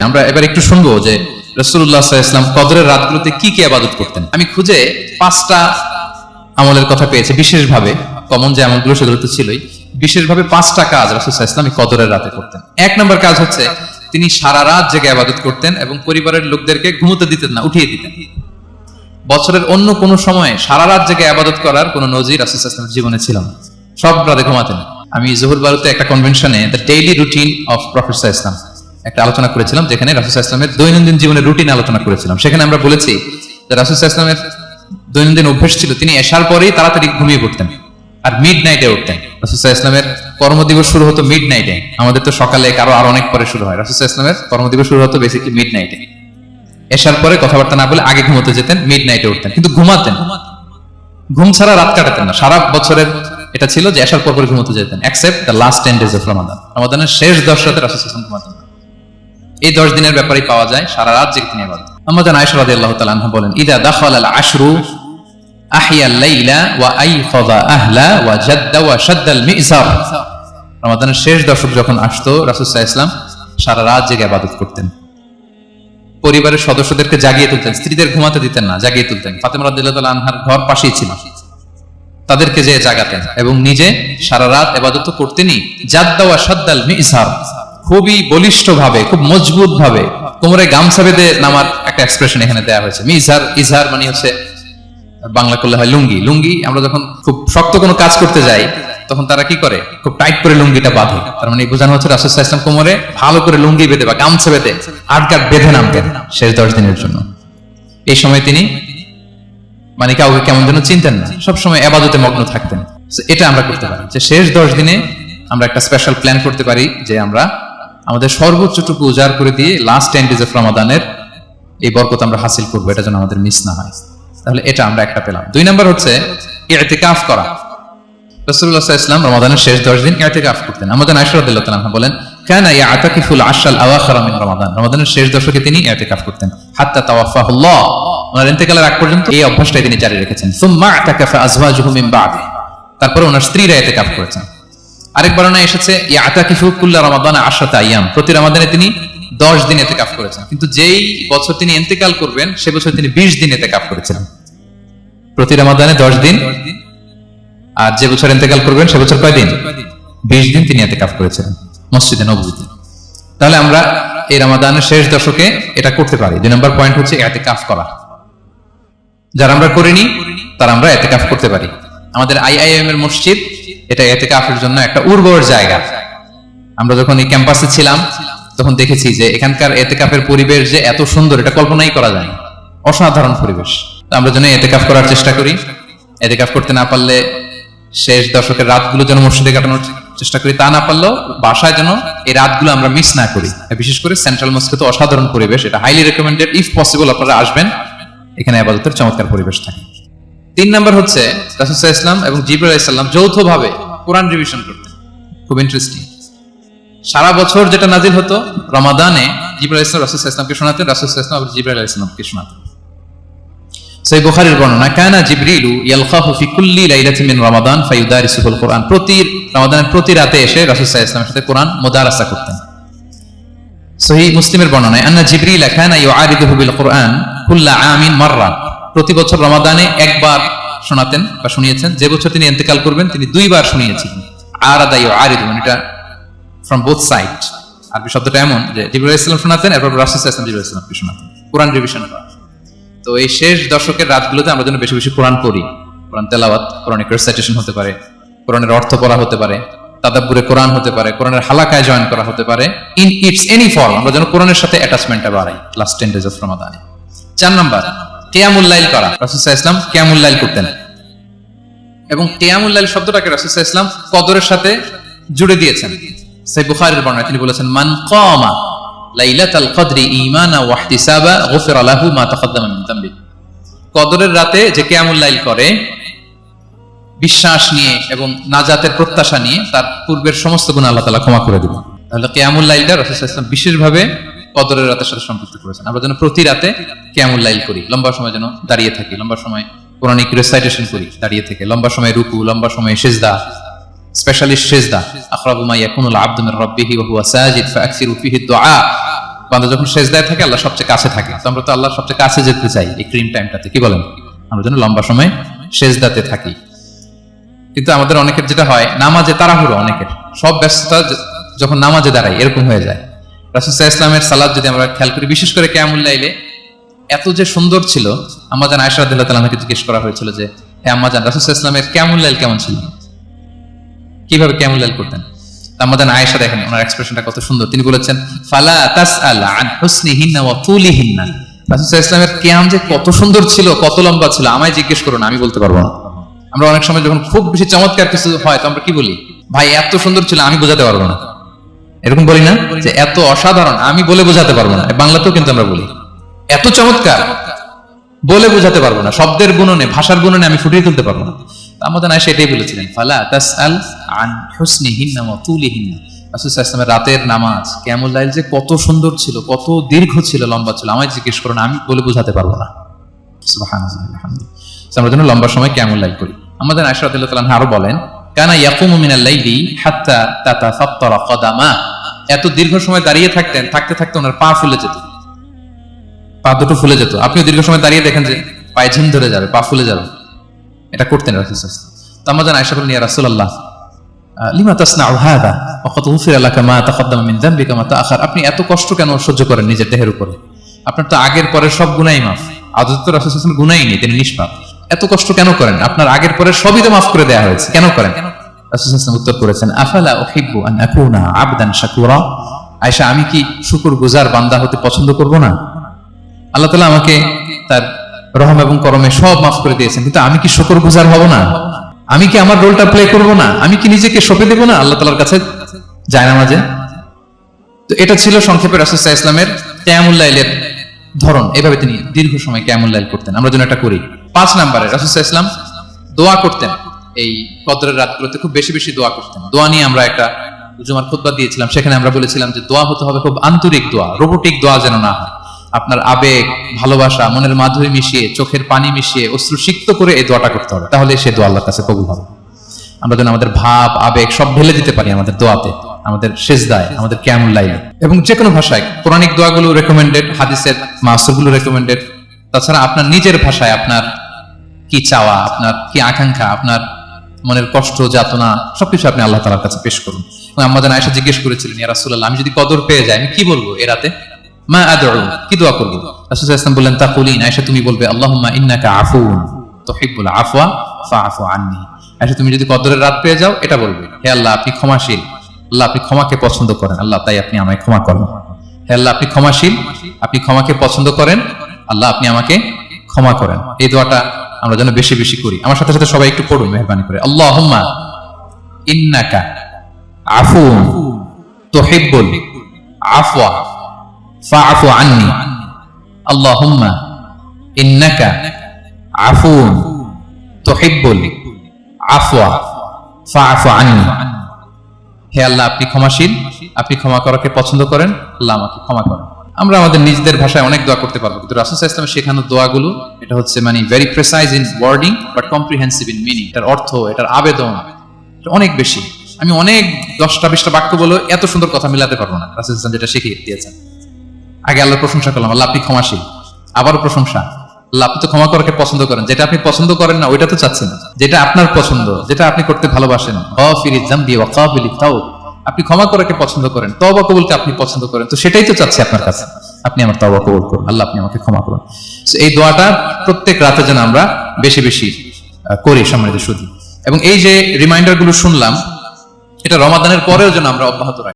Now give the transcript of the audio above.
আমরা এবার একটু শুনবো যে রাসূলুল্লাহ সাল্লাল্লাহু আলাইহি ওয়াসাল্লাম কদরের রাতগুলোতে কি কি ইবাদত করতেন। আমি খুঁজে 5টা আমলের কথা পেয়েছি, বিশেষভাবে কমন যে আমলগুলো সেগুলো তো ছিলই, বিশেষভাবে 5টা কাজ রাসূল সাল্লাল্লাহু আলাইহি ওয়াসাল্লাম কদরের রাতে করতেন। 1 নম্বর কাজ হচ্ছে তিনি সারা রাত জেগে ইবাদত করতেন এবং পরিবারের লোকদেরকে ঘুমোতে দিতেন না, উঠিয়ে দিতেন। বছরের অন্য কোনো সময়ে সারা রাত জেগে ইবাদত করার কোনো নজির রাসূল সাল্লাল্লাহু আলাইহি ওয়াসাল্লামের জীবনে ছিল না। সব রাতে ঘুমাতেন। আমি জোহর বারুতে একটা কনভেনশনে the daily routine of prophet সাল্লাল্লাহু আলাইহি ওয়াসাল্লাম একটা আলোচনা করেছিলাম, যেখানে রাসূল সাল্লাল্লাহু আলাইহি ওয়াসাল্লামের দৈনন্দিন জীবনের রুটিন আলোচনা করেছিলাম। সেখানে আমরা বলেছি যে রাসূল সাল্লাল্লাহু আলাইহি ওয়াসাল্লামের দৈনন্দিন অভ্যাস ছিল তিনি এশার পরেই তাড়াতাড়ি ঘুমিয়ে পড়তেন আর মিড নাইটে উঠতেন। রাসূল সাল্লাল্লাহু আলাইহি ওয়াসাল্লামের কর্মদিবস শুরু হতো মিড নাইটে, আমাদের তো সকালে কারো আর অনেক পরে শুরু হয়। রাসূল সাল্লাল্লাহু আলাইহি ওয়াসাল্লামের কর্মদিবস শুরু হতো বেসিক্যালি মিড নাইটে। এশার পরে কথাবার্তা না বলে আগে ঘুমোতে যেতেন, মিড নাইটে উঠতেন, কিন্তু ঘুমাতেন, ঘুম ছাড়া রাত কাটাতেন না। সারা বছরের এটা ছিল যে এশার পর ঘুমোতে যেতেন, except the last 10 days of Ramadan. রমাদানের শেষ 10 রাতে রাসূল সাল্লাল্লাহু আলাইহি ওয়াসাল্লাম ঘুমাতেন না। এই 10 দিনের ব্যাপারেই পাওয়া যায় সারা রাত জেগে তিনি ইবাদত। আম্মা জান আয়েশা রাদিয়াল্লাহু তাআলা আনহা বলেন, ইদা দাখালাল আশরু আহিয়াল লাইলা ওয়া আইফাদা আহলা ওয়া জাদ্দা ওয়া শাদ্দাল মিজার। রমাদানের শেষ দশক যখন আসতো রাসূল সাল্লাল্লাহু আলাইহি ওয়াসাল্লাম সারা রাত জেগে ইবাদত করতেন। পরিবারের সদস্যদেরকে জাগিয়ে তুলতেন, স্ত্রীদের ঘুমাতে দিতেন না, জাগিয়ে তুলতেন। ফাতেমা রাদিয়াল্লাহু তাআলা আনহার ঘর পাশেই ছিল, তাদেরকে যে জাগাতেন এবং নিজে সারা রাত ইবাদত করতেনই। জাদ্দা ওয়া শাদ্দাল মিজার, খুবই বলিষ্ঠ ভাবে, খুব মজবুত ভাবে কোমরে গামছা বেঁধে নামার একটা এক্সপ্রেশন এখানে দেওয়া হয়েছে। মিজার, ইজহার মানে হচ্ছে বাংলা করলে হয় লুঙ্গি। লুঙ্গি আমরা যখন খুব শক্ত কোনো কাজ করতে যাই তখন তারা কি করে, খুব টাইট করে লুঙ্গিটা বাঁধে। তার মানে বোঝানো হচ্ছে রাসূল সাল্লাল্লাহু আলাইহি ওয়াসাল্লাম কোমরে ভালো করে লুঙ্গি বেঁধে বা গামছা বেঁধে আটগাট বেঁধে নামতেন শেষ 10 দিনের জন্য। এই সময় তিনি মানে কাউকে কেমন যেন চিনতেন না, সবসময় ইবাদতে মগ্ন থাকতেন। এটা আমরা করতে পারি যে শেষ 10 দিনে আমরা একটা স্পেশাল প্ল্যান করতে পারি যে আমরা আমাদের সর্বোচ্চটুকু উজাড় করে দিয়ে লাস্ট 10 days অফ রমাদানের এই বরকত আমরা হাসিল করবো, এটা যেন আমাদের মিস না হয়। তাহলে এটা আমরা একটা পেলাম। 2 নম্বর হচ্ছে ইতিকাফ করা। রাসূলুল্লাহ সাল্লাল্লাহু আলাইহি ওয়াসাল্লাম রমাদানের শেষ 10 দিন ইতিকাফ করতেন। আমাদের আয়েশা রাদিয়াল্লাহু তাআলা আনহা বলেন, কানা ইয়াতাকিফুল আশরাল আওয়াখির মিন রমাদান। রমাদানের শেষ দশকে তিনি ইতিকাফ করতেন হাত্তা তাওয়াফাহুল্লাহ, ওনার ইন্তেকালের আগ পর্যন্ত এই অভ্যাসটাই তিনি জারি রেখেছেন। সুম্মা আতাকাফা আজওয়াজুহু মিন বা'দি, তারপরে ওনার স্ত্রীরা ইতিকাফ করেছেন। আরেক বর্ণনায় এসেছে ইয়াতাকিফু কুল্লা রমাদান 10 আইয়াম, প্রতি রমাদানে তিনি 10 দিন ইতিকাফ করেছেন। কিন্তু যেই বছর তিনি ইন্তেকাল করবেন সে বছর তিনি 20 দিন ইতিকাফ করেছিলেন। প্রতি রমাদানে 10 দিন, আর যে বছর ইন্তেকাল করবেন সে বছর কয় দিন? 20 দিন তিনি ইতিকাফ করেছিলেন মসজিদে নববীতে। তাহলে আমরা এই রমাদানের শেষ দশকে এটা করতে পারি। 2 নম্বর পয়েন্ট হচ্ছে ইতিকাফ করা। যারা আমরা করিনি তারা আমরা ইতিকাফ করতে পারি। আমাদের আইআইএম এর মসজিদ এটা ইতিকাফের জন্য একটা উর্বর জায়গা। আমরা যখন এই ক্যাম্পাসে ছিলাম তখন দেখেছি যে এখানকার ইতিকাফের পরিবেশ যে এত সুন্দর এটা কল্পনাই করা যায় না, অসাধারণ পরিবেশ। আমরা যেন ইতিকাফ করার চেষ্টা করি। ইতিকাফ করতে না পারলে শেষ দশকের রাতগুলো যেন মসজিদে কাটানোর চেষ্টা করি, তা না পারলেও বাসায় যেন এই রাতগুলো আমরা মিস না করি। বিশেষ করে সেন্ট্রাল মস্কে তো অসাধারণ পরিবেশ, এটা হাইলি রেকমেন্ডেড। ইফ পসিবল আপনারা আসবেন, এখানে ইবাদতের চমৎকার পরিবেশ থাকে। 3 নম্বর হচ্ছে রাসূল সাল্লাল্লাহু আলাইহি ওয়াসাল্লাম এবং জিবরাইল আলাইহিস সালাম যৌথভাবে কোরআন রিভিশন করতেন। খুব ইন্টারেস্টিং। সারা বছর যেটা নাজিল হতো রমাদানে জিবরাইল আলাইহিস সালাম রাসূল সাল্লাল্লাহু আলাইহি ওয়াসাল্লামকে শোনাতেন, রাসূল সাল্লাল্লাহু আলাইহি ওয়াসাল্লাম আবার জিবরাইল আলাইহিস সালামকে শোনাতেন। সহিহ বুখারীর বর্ণনা, কানা জিবরিলু ইয়ালখাহু ফি কুল্লি লাইলাতিন মিন রমাদান ফায়ুদারিসুল কুরআন। প্রতি রমাদানের প্রতি রাতে এসে রাসূল সাল্লাল্লাহু আলাইহি ওয়াসাল্লামের সাথে কোরআন মুদারাসা করতেন। সহিহ মুসলিমের বর্ণনায়, আন্না জিবরিল কানা ইউআরিদুহু বিল কুরআন কুল্লা আমিন মাররা। প্রতি বছর রমাদানে একবার শোনাতেন বা শুনিয়েছেন, যে বছর তিনি ইন্তেকাল করবেন তিনি 2 বার শুনিয়েছিলেন। আরাদা ইউআরিদু, এটা ফ্রম বোথ সাইড। আরবি শব্দটা এমন যে জিবরাইল আলাইহিস সালাম শোনাতেন, এরপর রাসূল সাল্লাল্লাহু আলাইহি ওয়াসাল্লাম জিবরাইল আলাইহিস সালামকে শোনাতেন, কোরআন রিভিশন করা। তো এই শেষ দশকের রাতগুলোতে আমরা যেন বেশি বেশি কোরআন পড়ি। কোরআন তেলাওয়াত, কোরআনিক রিসাইটেশন হতে পারে, কোরআনের অর্থ পড়া হতে পারে, তাদাব্বুরে কোরআন হতে পারে, কোরআনের হালাকায় জয়েন করা হতে পারে। ইন ইটস এনি ফর্ম আমরা যেন কোরআনের সাথে অ্যাটাচমেন্টটা বাড়াই লাস্ট 10 days অফ রমাদানে। 4 নম্বর কিয়ামুল লাইল করা। রাসূল সাল্লাল্লাহু আলাইহি ওয়াসাল্লাম কিয়ামুল লাইল করতেন এবং কিয়ামুল লাইল শব্দটাকে রাসূল সাল্লাল্লাহু আলাইহি ওয়াসাল্লাম কদরের সাথে জুড়ে দিয়েছেন। সহিহ বুখারীর বর্ণনায় তিনি বলেছেন, মান কামা লাইলাতাল কদরি ঈমানা ওয়া ইহতিসাবা গুফিরা লাহু মা তাকাদ্দামা মিন যামবি। কদরের রাতে যে কিয়ামুল লাইল করে বিশ্বাস নিয়ে এবং নাজাতের প্রত্যাশা নিয়ে, তার পূর্বের সমস্ত গুনাহ আল্লাহ তাআলা ক্ষমা করে দিবেন। তাহলে কিয়ামুল লাইলটা রাসূল সাল্লাল্লাহু আলাইহি ওয়াসাল্লাম বিশেষভাবে কদরের রাতের সাথে সম্পৃক্ত করেছেন। আমরা যেন প্রতি রাতে কিয়ামুল লাইল করি, লম্বা সময় যেন দাঁড়িয়ে থাকি, লম্বা সময় কোরআনিক রিসাইটেশন করি দাঁড়িয়ে থেকে, লম্বা সময় রুকু, লম্বা সময় সিজদা, স্পেশালি সিজদা। আকরাবু মা ইয়াকুনুল আবদু মির রাব্বিহি ওয়া হুয়া সাজিদ ফাআকসিরু ফিহি দুআ। বান্দা যখন সেজদায় থাকে আল্লাহ সবচেয়ে কাছে থাকে, তো আমরা তো আল্লাহর সবচেয়ে কাছে যেতে চাই এই ক্রিম টাইমটাতে, কি বলেন? আমরা যেন লম্বা সময় সেজদাতে থাকি। কিন্তু আমাদের অনেকের যেটা হয়, নামাজে তাড়াহুড়ো, অনেকের সব ব্যস্ততা যখন নামাজে দাঁড়াই এরকম হয়ে যায়। রাসূল সাল্লাল্লাহু আলাইহি ওয়াসাল্লামের সালাত যদি আমরা খেয়াল করি, বিশেষ করে কিয়ামুল লাইলে এত যে সুন্দর ছিল, আম্মাজান আয়েশা রাদিয়াল্লাহু তাআলাকে জিজ্ঞেস করা হয়েছিল যে হে আম্মাজান, রাসূল সাল্লাল্লাহু আলাইহি ওয়াসাল্লামের কিয়ামুল লাইল কেমন ছিল, কিভাবে কিয়ামুল লাইল করতেন? আম্মাজান আয়েশা দেখেন ওনার এক্সপ্রেশনটা কত সুন্দর, তিনি বলেছেন ফালা তাসআল আন হুসনিহিন্না ওয়া তুলিহিন্না, রাসূল সাল্লাল্লাহু আলাইহি ওয়াসাল্লামের কিয়াম যে কত সুন্দর ছিল, কত লম্বা ছিল, আমায় জিজ্ঞেস করো না, আমি বলতে পারবো না। আমরা অনেক সময় যখন খুব বেশি চমৎকার কিছু হয় তো আমরা কি বলি, ভাই এত সুন্দর ছিল আমি বোঝাতে পারবো না, এরকম বলি না যে এত অসাধারণ আমি বলে বোঝাতে পারবো না। বাংলাতেও কিন্তু আমরা বলি এত চমৎকার বলে বোঝাতে পারবো না, শব্দের গুণনে ভাষার গুণনে আমি ফুটিয়ে তুলতে পারবো না। আমাদের আয়েশা এটাই বলেছিলেন ফালা তাসআল আন হুসনিহিন্না ওয়া তুলিহিন্না, রাসূল সাল্লাল্লাহু আলাইহি ওয়াসাল্লামের রাতের নামাজ কিয়ামুল লাইল যে কত সুন্দর ছিল, কত দীর্ঘ ছিল, লম্বা ছিল, আমায় জিজ্ঞেস করো না, আমি বলে বোঝাতে পারবো না। সুবহানাল্লাহ, আলহামদুলিল্লাহ। আমরা যেন লম্বা সময় কিয়ামুল লাইল করি। আমাদের আয়েশা রাদিয়াল্লাহু তাআলা আরো বলেন কানা ইয়াকুমু মিনাল লাইলি হাত্তা তাতাফাত্তারা কদামা, এত দীর্ঘ সময় দাঁড়িয়ে থাকতেন, থাকতে থাকতে ওনার পা ফুলে যেত, পা দুটো ফুলে যেত। আপনিও দীর্ঘ সময় দাঁড়িয়ে দেখেন যে পায়ে ঝিম ধরে যাবে, পা ফুলে যাবে, এটা করতেন রাসূল সাল্লাল্লাহু আলাইহি ওয়াসাল্লাম। তো আমাদের আয়েশা বলেন ইয়া রাসূলুল্লাহ লিমা তাসনাউ হাযা ওয়া ক্বাদ গুফিরা লাকা মা তাকাদ্দামা মিন যামবিকা মা তাআখার, আপনি এত কষ্ট কেন সহ্য করেন নিজের দেহের উপরে? আপনার তো আগের পরের সব গুনাহই মাফ, আদত তো রাসূল সাল্লাল্লাহু আলাইহি ওয়াসাল্লাম গুনাহই নেই, তিনি নিষ্পাপ, এত কষ্ট কেন করেন? আপনার আগের পরের সবই তো মাফ করে দেয়া হয়েছে, কেন করেন? রাসূল সাল্লাল্লাহু আলাইহি ওয়াসাল্লাম উত্তর করেছেন আফালা উহিব্বু আন আকুনা আবদান শাকুরা, আয়েশা আমি কি শুকরগুজার বান্দা হতে পছন্দ করব না? আল্লাহ তাআলা আমাকে তার রহম এবং করমে সব মাফ করে দিয়েছেন, কিন্তু আমি কি শুকরগুজার হব না? আমি কি আমার রোলটা প্লে করব না? আমি কি নিজেকে সঁপে দেব না আল্লাহ তাআলার কাছে জায়নামাজে? তো এটা ছিল সংক্ষেপে রাসূল সাল্লাল্লাহু আলাইহি ওয়াসাল্লামের কিয়ামুল লাইলের ধরন, এভাবে তিনি দীর্ঘ সময় কিয়ামুল লাইল করতেন। আমরা যেন এটা করি। 5 নম্বরে রাসূল সাল্লাল্লাহু আলাইহি ওয়াসাল্লাম দোয়া করতেন, এই কদরের রাতগুলোতে খুব বেশি বেশি দোয়া করতেন। দোয়া নিয়ে আমরা একটা জুমার খুতবা দিয়েছিলাম, সেখানে আমরা বলেছিলাম যে দোয়া হতে হবে খুব আন্তরিক দোয়া, রোবোটিক দোয়া যেন না হয়। আপনার আবেগ, ভালোবাসা, মনের মাধুরী মিশিয়ে, চোখের পানি মিশিয়ে, অশ্রু সিক্ত করে এই দোয়াটা করতে হবে, তাহলে সে দোয়া আল্লাহর কাছে কবুল হবে। আমরা যেন আমাদের ভাব, আবেগ সব ঢেলে দিতে পারি আমাদের দোয়াতে, আমাদের সেজদায়, আমাদের কিয়ামুল লাইলে। এবং যে কোনো ভাষায় কোরআনিক দোয়াগুলো রেকমেন্ডেড, হাদিসের মাসুরগুলো রেকমেন্ডেড। তাছাড়া আপনার নিজের ভাষায় আপনার কি চাওয়া, আপনার কি আকাঙ্ক্ষা, আপনার মনের কষ্ট, যাতনা সবকিছু আপনি আল্লাহ তাআলার কাছে পেশ করুন। এবং আম্মাজান আয়েশা জিজ্ঞেস করেছিলেন ইয়া রাসূলুল্লাহ, আমি যদি কদর পেয়ে যাই আমি কি বলবো এ রাতে? মা আদউ, কি দোয়া করব? রাসূল সাল্লাল্লাহু আলাইহি ওয়াসাল্লাম বললেন তাকুলিন, আয়েশা তুমি বলবে আল্লাহুম্মা ইন্নাকা আফুউন তুহিব্বুল আফওয়া ফাআফু আন্নী। আয়েশা তুমি যদি কদরের রাত পেয়ে যাও এটা বলবে, হে আল্লাহ আপনি ক্ষমাশীল, আল্লাহ আপনি ক্ষমাকে পছন্দ করেন, আল্লাহ তাই আপনি আমায় ক্ষমা করেন। হে আল্লাহ আপনি ক্ষমাশীল, আপনি ক্ষমাকে পছন্দ করেন, আল্লাহ আপনি আমাকে ক্ষমা করেন। এই দোয়াটা আমরা যেন বেশি বেশি করি। আমার সাথে সাথে সবাই একটু পড়ুন মেহেরবানি করে। আল্লাহুম্মা ইন্নাকা আফুউন তুহিব্বুল আফওয়া ফাআফু আন্নী। আল্লাহুম্মা ইন্নাকা আফুউন তুহিব্বুল আফওয়া ফাআফু আন্নী। হে আল্লাহ আপনি ক্ষমাশীল, আপনি ক্ষমা করাকে পছন্দ করেন, আল্লাহ আমাকে ক্ষমা করেন। আমরা আমাদের নিজেদের ভাষায় অনেক দোয়া করতে পারবো, কিন্তু রাসূল সাল্লাল্লাহু আলাইহি ওয়াসাল্লামের শেখানো দোয়াগুলো এটা হচ্ছে মানে very precise in wording but comprehensive in meaning. এটার অর্থ, এটার আবেদন অনেক বেশি। আমি অনেক 10টা-20টা বাক্য বলে এত সুন্দর কথা মিলাতে পারবো না। রাসূল সাল্লাল্লাহু আলাইহি ওয়াসাল্লাম যেটা শিখিয়ে দিয়েছেন, আগে আল্লাহর প্রশংসা করলাম, আল্লাহ আপনি ক্ষমাশীল, আবারও প্রশংসা, আল্লাহ আপনি তো ক্ষমা করাকে পছন্দ করেন। যেটা আপনি পছন্দ করেন না ওইটা তো চাচ্ছেন, যেটা আপনার পছন্দ, যেটা আপনি করতে ভালোবাসেন, গাফিরিয যামবি ওয়া কাবিলিত তাওব, আপনি ক্ষমা করাকে পছন্দ করেন, তওবা কবুলকে আপনি পছন্দ করেন, তো সেটাই তো চাচ্ছি আপনার কাছে, আপনি আমার তওবা কবুল করুন, আল্লাহ আপনি আমাকে ক্ষমা করুন। এই দোয়াটা প্রত্যেক রাতে যেন আমরা বেশি বেশি করি সম্মানিত সুধী। এবং এই যে রিমাইন্ডার গুলো শুনলাম, এটা রমাদানের পরেও যেন আমরা অব্যাহত রাখি।